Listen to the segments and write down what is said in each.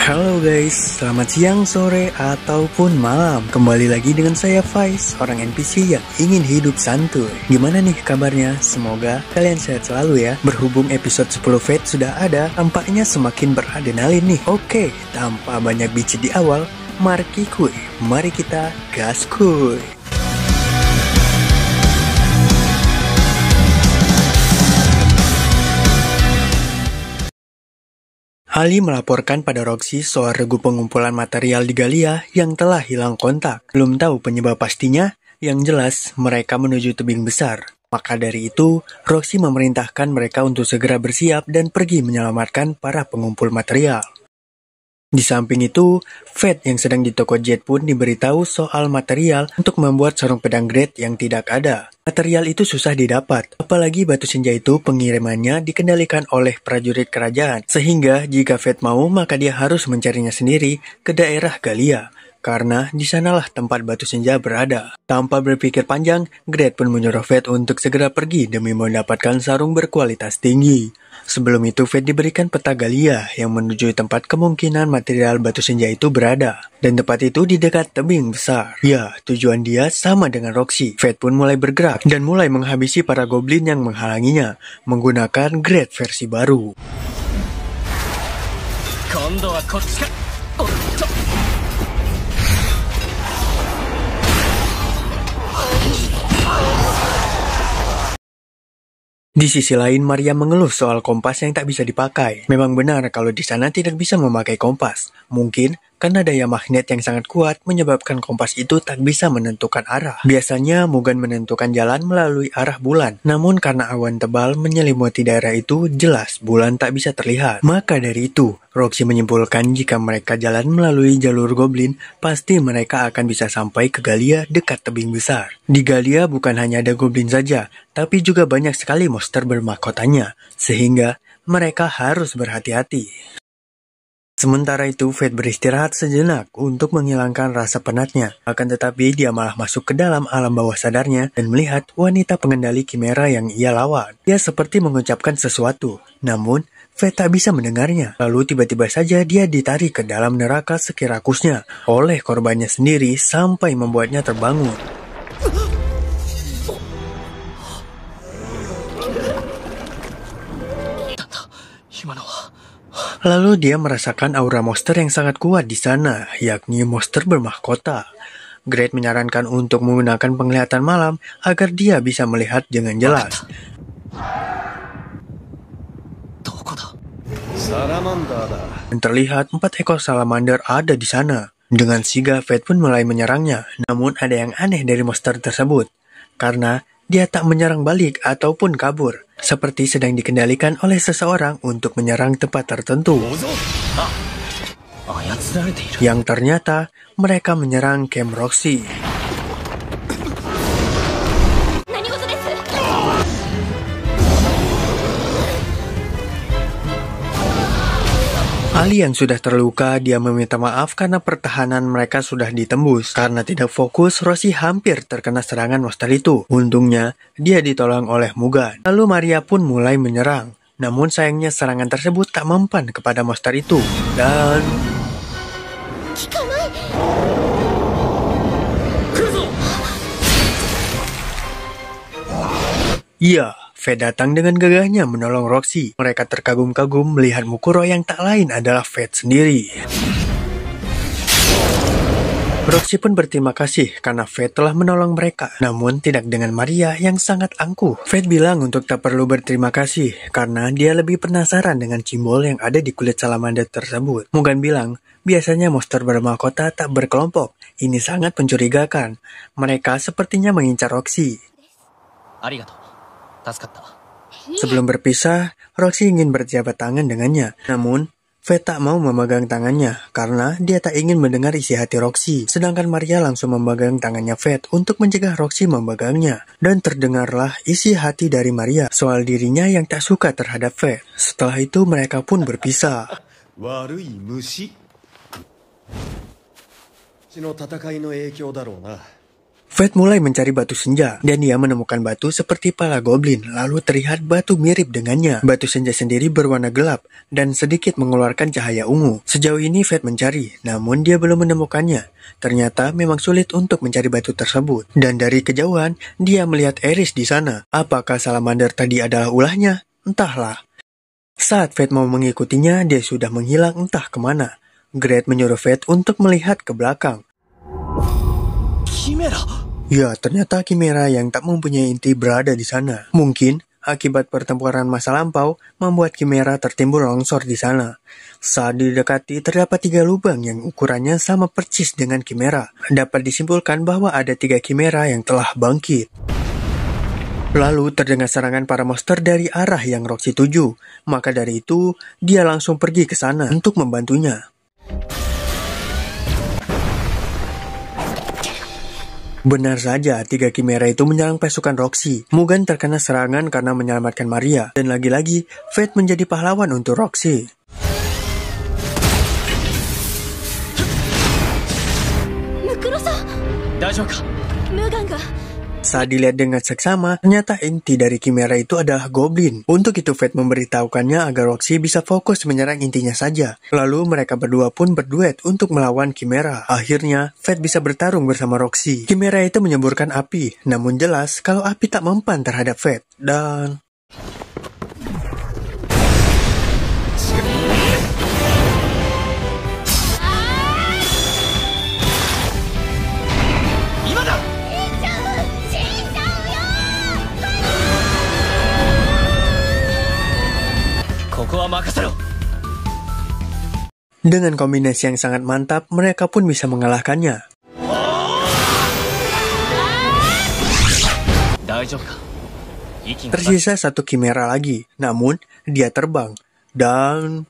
Halo guys, selamat siang, sore, ataupun malam. Kembali lagi dengan saya Faiz, orang NPC yang ingin hidup santuy. Gimana nih kabarnya? Semoga kalian sehat selalu ya. Berhubung episode 10 Fate sudah ada, tampaknya semakin beradrenalin nih. Oke, tanpa banyak bicit di awal, mari kita gas kuy. Ali melaporkan pada Roxy soal regu pengumpulan material di Galia yang telah hilang kontak. Belum tahu penyebab pastinya, yang jelas mereka menuju tebing besar. Maka dari itu, Roxy memerintahkan mereka untuk segera bersiap dan pergi menyelamatkan para pengumpul material. Di samping itu, Fate yang sedang di toko jet pun diberitahu soal material untuk membuat sarung pedang Great yang tidak ada. Material itu susah didapat, apalagi batu senja itu pengirimannya dikendalikan oleh prajurit kerajaan. Sehingga jika Fate mau, maka dia harus mencarinya sendiri ke daerah Galia. Karena di sanalah tempat batu senja berada. Tanpa berpikir panjang, Great pun menyuruh Fate untuk segera pergi demi mendapatkan sarung berkualitas tinggi. Sebelum itu, Fate diberikan peta Galia yang menuju tempat kemungkinan material batu senja itu berada. Dan tempat itu di dekat tebing besar. Ya, tujuan dia sama dengan Roxy. Fate pun mulai bergerak dan mulai menghabisi para goblin yang menghalanginya menggunakan Great versi baru. Di sisi lain, Maria mengeluh soal kompas yang tak bisa dipakai. Memang benar kalau di sana tidak bisa memakai kompas. Mungkin karena daya magnet yang sangat kuat menyebabkan kompas itu tak bisa menentukan arah. Biasanya Mugen menentukan jalan melalui arah bulan. Namun karena awan tebal menyelimuti daerah itu, jelas bulan tak bisa terlihat. Maka dari itu, Roxy menyimpulkan jika mereka jalan melalui jalur goblin, pasti mereka akan bisa sampai ke Galia dekat tebing besar. Di Galia bukan hanya ada goblin saja, tapi juga banyak sekali monster bermahkotanya, sehingga mereka harus berhati-hati. Sementara itu, Fate beristirahat sejenak untuk menghilangkan rasa penatnya. Akan tetapi, dia malah masuk ke dalam alam bawah sadarnya dan melihat wanita pengendali Kimera yang ia lawan. Dia seperti mengucapkan sesuatu, namun Fate tak bisa mendengarnya. Lalu tiba-tiba saja dia ditarik ke dalam neraka sekirakusnya oleh korbannya sendiri sampai membuatnya terbangun. Lalu dia merasakan aura monster yang sangat kuat di sana, yakni monster bermahkota. Great menyarankan untuk menggunakan penglihatan malam agar dia bisa melihat dengan jelas. Dan terlihat 4 ekor salamander ada di sana. Dengan sigap, Fate pun mulai menyerangnya. Namun ada yang aneh dari monster tersebut, karena dia tak menyerang balik ataupun kabur, seperti sedang dikendalikan oleh seseorang untuk menyerang tempat tertentu. Yang ternyata mereka menyerang camp Roxy. Ali yang sudah terluka, dia meminta maaf karena pertahanan mereka sudah ditembus. Karena tidak fokus, Roxy hampir terkena serangan monster itu. Untungnya, dia ditolong oleh Mugen. Lalu Maria pun mulai menyerang. Namun sayangnya serangan tersebut tak mempan kepada monster itu. Dan... iya, Fate datang dengan gagahnya menolong Roxy. Mereka terkagum-kagum melihat Mukuro yang tak lain adalah Fate sendiri. Roxy pun berterima kasih karena Fate telah menolong mereka. Namun tidak dengan Maria yang sangat angkuh. Fate bilang untuk tak perlu berterima kasih karena dia lebih penasaran dengan simbol yang ada di kulit salamander tersebut. Mugen bilang, biasanya monster bermahkota tak berkelompok. Ini sangat mencurigakan. Mereka sepertinya mengincar Roxy. Sebelum berpisah, Roxy ingin berjabat tangan dengannya. Namun, Fate tak mau memegang tangannya karena dia tak ingin mendengar isi hati Roxy. Sedangkan Maria langsung memegang tangannya Fate untuk mencegah Roxy memegangnya. Dan terdengarlah isi hati dari Maria soal dirinya yang tak suka terhadap Fate. Setelah itu mereka pun berpisah. Fate mulai mencari batu senja, dan dia menemukan batu seperti pala goblin, lalu terlihat batu mirip dengannya. Batu senja sendiri berwarna gelap, dan sedikit mengeluarkan cahaya ungu. Sejauh ini Fate mencari, namun dia belum menemukannya. Ternyata memang sulit untuk mencari batu tersebut. Dan dari kejauhan, dia melihat Aeris di sana. Apakah salamander tadi adalah ulahnya? Entahlah. Saat Fate mau mengikutinya, dia sudah menghilang entah kemana. Great menyuruh Fate untuk melihat ke belakang. Chimera! Ya, ternyata Chimera yang tak mempunyai inti berada di sana. Mungkin akibat pertempuran masa lampau membuat Chimera tertimbul longsor di sana. Saat didekati terdapat 3 lubang yang ukurannya sama persis dengan Chimera. Dapat disimpulkan bahwa ada 3 Chimera yang telah bangkit. Lalu terdengar serangan para monster dari arah yang Roxy tuju. Maka dari itu, dia langsung pergi ke sana untuk membantunya. Benar saja, 3 Chimera itu menyerang pasukan Roxy. Mugen terkena serangan karena menyelamatkan Maria. Dan lagi-lagi, Fate menjadi pahlawan untuk Roxy. Saat dilihat dengan seksama, ternyata inti dari Chimera itu adalah Goblin. Untuk itu Fate memberitahukannya agar Roxy bisa fokus menyerang intinya saja. Lalu mereka berdua pun berduet untuk melawan Chimera. Akhirnya, Fate bisa bertarung bersama Roxy. Chimera itu menyemburkan api, namun jelas kalau api tak mempan terhadap Fate. Dan... dengan kombinasi yang sangat mantap, mereka pun bisa mengalahkannya. Tersisa 1 Chimera lagi, namun dia terbang. Dan...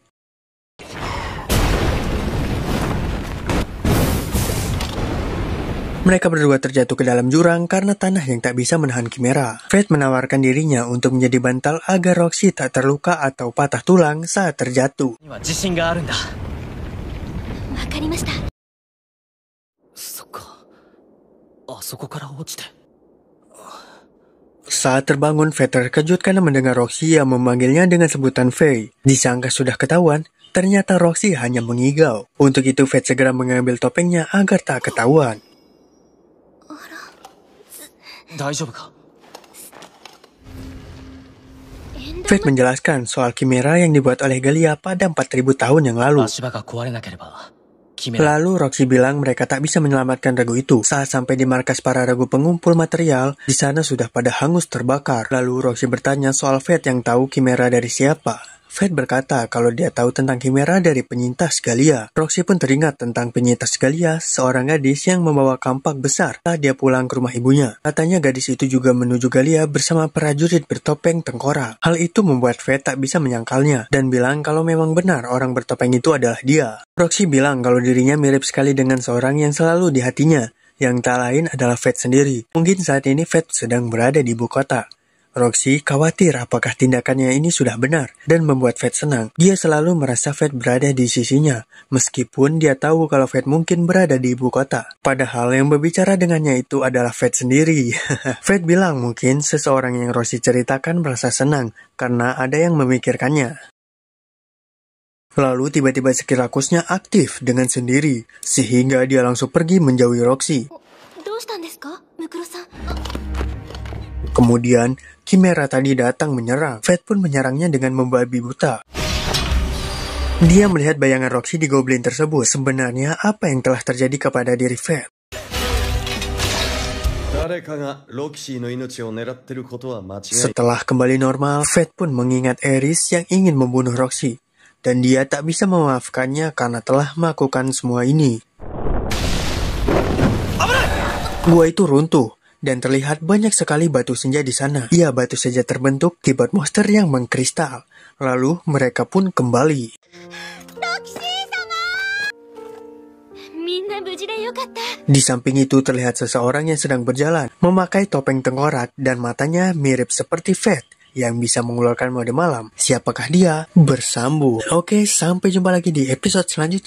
mereka berdua terjatuh ke dalam jurang karena tanah yang tak bisa menahan Chimera. Fate menawarkan dirinya untuk menjadi bantal agar Roxy tak terluka atau patah tulang saat terjatuh. Saat terbangun, Fate terkejut karena mendengar Roxy yang memanggilnya dengan sebutan Faye. Disangka sudah ketahuan, ternyata Roxy hanya mengigau. Untuk itu Fate segera mengambil topengnya agar tak ketahuan. Fate menjelaskan soal Chimera yang dibuat oleh Galia pada 4000 tahun yang lalu. Lalu Roxy bilang mereka tak bisa menyelamatkan regu itu. Saat sampai di markas para regu pengumpul material, di sana sudah pada hangus terbakar. Lalu Roxy bertanya soal Fate yang tahu Chimera dari siapa. Fate berkata kalau dia tahu tentang Chimera dari penyintas Galia. Roxy pun teringat tentang penyintas Galia, seorang gadis yang membawa kampak besar saat dia pulang ke rumah ibunya. Katanya gadis itu juga menuju Galia bersama prajurit bertopeng tengkorak. Hal itu membuat Fate tak bisa menyangkalnya dan bilang kalau memang benar orang bertopeng itu adalah dia. Roxy bilang kalau dirinya mirip sekali dengan seorang yang selalu di hatinya, yang tak lain adalah Fate sendiri. Mungkin saat ini Fate sedang berada di ibu kota. Roxy khawatir apakah tindakannya ini sudah benar dan membuat Fate senang. Dia selalu merasa Fate berada di sisinya, meskipun dia tahu kalau Fate mungkin berada di ibu kota. Padahal yang berbicara dengannya itu adalah Fate sendiri. Fate bilang mungkin seseorang yang Roxy ceritakan merasa senang karena ada yang memikirkannya. Lalu tiba-tiba skill rakusnya aktif dengan sendiri, sehingga dia langsung pergi menjauhi Roxy. Kemudian, Chimera tadi datang menyerang. Fate pun menyerangnya dengan membabi buta. Dia melihat bayangan Roxy di Goblin tersebut. Sebenarnya apa yang telah terjadi kepada diri Fate? Setelah kembali normal, Fate pun mengingat Aeris yang ingin membunuh Roxy. Dan dia tak bisa memaafkannya karena telah melakukan semua ini. Gua itu runtuh. Dan terlihat banyak sekali batu senja di sana. Iya, batu senja terbentuk akibat monster yang mengkristal. Lalu mereka pun kembali. Di samping itu terlihat seseorang yang sedang berjalan, memakai topeng tengkorak dan matanya mirip seperti Fate yang bisa mengeluarkan mode malam. Siapakah dia? Bersambung. Oke, sampai jumpa lagi di episode selanjutnya.